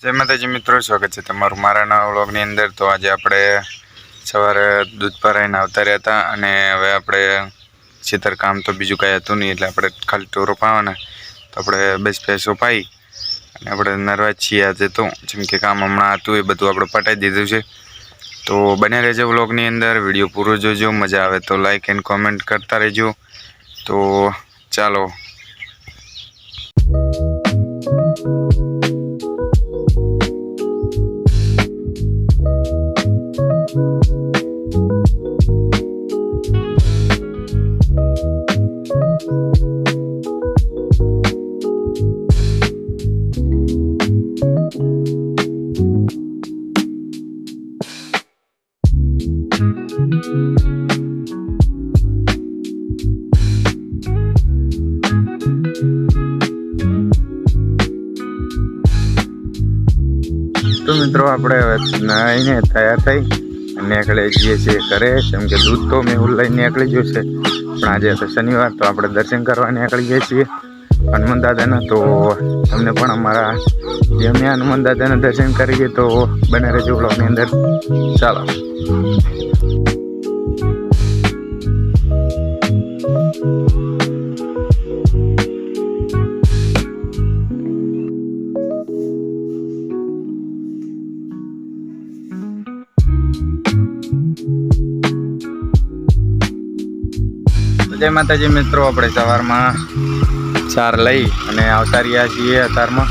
જય માતાજી મિત્રો, સ્વાગત છે તમારું મારા નવા વ્લોગની અંદર। તો આજે આપણે સવારે દૂધ ભરાઈને આવતા રહ્યા હતા અને હવે આપણે ખેતર કામ તો બીજું કાંઈ હતું નહીં, એટલે આપણે ખાલી ટોરો પાવાના। તો આપણે બસ ભેંસો પાઈ અને આપણે નરવા છીએ આજે। તો જેમ કે કામ હમણાં હતું એ બધું આપણે પટાઈ દીધું છે। તો બને રહેજો વ્લોગની અંદર, વિડીયો પૂરો જોજો, મજા આવે તો લાઇક એન્ડ કોમેન્ટ કરતા રહેજો। તો ચાલો। તો મિત્રો આપણે હવે નાહીને તૈયાર થઈ અને નીકળી જઈએ છીએ ઘરે। કેમ કે દૂધ તો મેં લઈને નીકળી ગયું છે, પણ આજે તો શનિવાર, તો આપણે દર્શન કરવા નીકળી જઈએ છીએ હનુમાન દાદાના। તો તમને પણ અમારા જે અમે હનુમાન દાદાના દર્શન કરીએ તો બને રહેજો વ્લોગની અંદર। ચાલો। જય માતાજી મિત્રો, આપણે સવારમાં ચાર લઈ અને આવતા રહ્યા છીએ અત્યારમાં।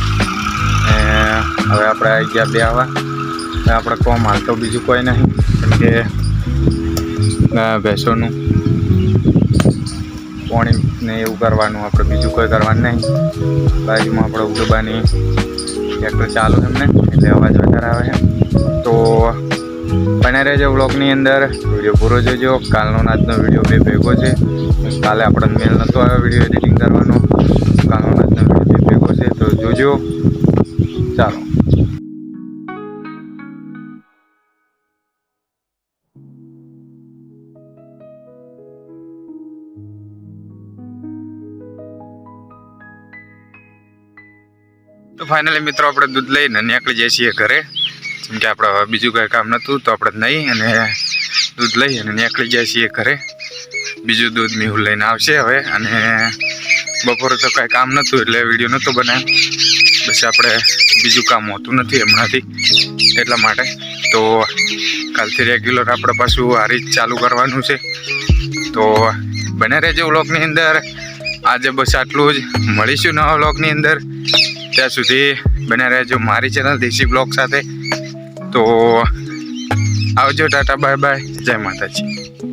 હવે આપણે આવી ગયા બે આવા। આપણે કોમ હાલ તો બીજું કોઈ નહીં, કેમ કે ભેંસોનું પાણી ને એવું કરવાનું, આપણે બીજું કોઈ કરવાનું નહીં। બાજુમાં આપણે ઉડબાની ટ્રેક્ટર ચાલુ એમને, એટલે અવાજ વધારે આવે છે। તો બને રહેજો વ્લોગની અંદર, વિડીયો પૂરો જોજો। કાલનો આજનો વિડીયો બે ભેગો છે। કાલે આપણને મેલ નહોતો આવ્યો વિડીયો એડિટિંગ કરવાનો, કાલનો આજનો વિડીયો બે ભેગો છે, તો જોજો। ચાલો। તો ફાઇનલી મિત્રો આપણે દૂધ લઈને નીકળી જઈએ છીએ ઘરે। જેમ કે આપણે હવે બીજું કંઈ કામ નહોતું, તો આપણે નહીં અને દૂધ લઈ અને નીકળી જાય છીએ ઘરે। બીજું દૂધ મેહુલ લઈને આવશે હવે, અને બપોરે તો કાંઈ કામ નહોતું એટલે વિડીયો નહોતો બનાવ્યો। બસ આપણે બીજું કામ હોતું નથી હમણાંથી, એટલા માટે। તો કાલથી રેગ્યુલર આપણે પાછું આ રીત ચાલુ કરવાનું છે। તો બને રહેજો વ્લોગની અંદર। આજે બસ આટલું જ, મળીશું નવા વ્લોગની અંદર। ત્યાં સુધી બને રહેજો મારી ચેનલ દેશી બ્લોગ સાથે। તો આવજો, ટાટા, બાય બાય, જય માતાજી।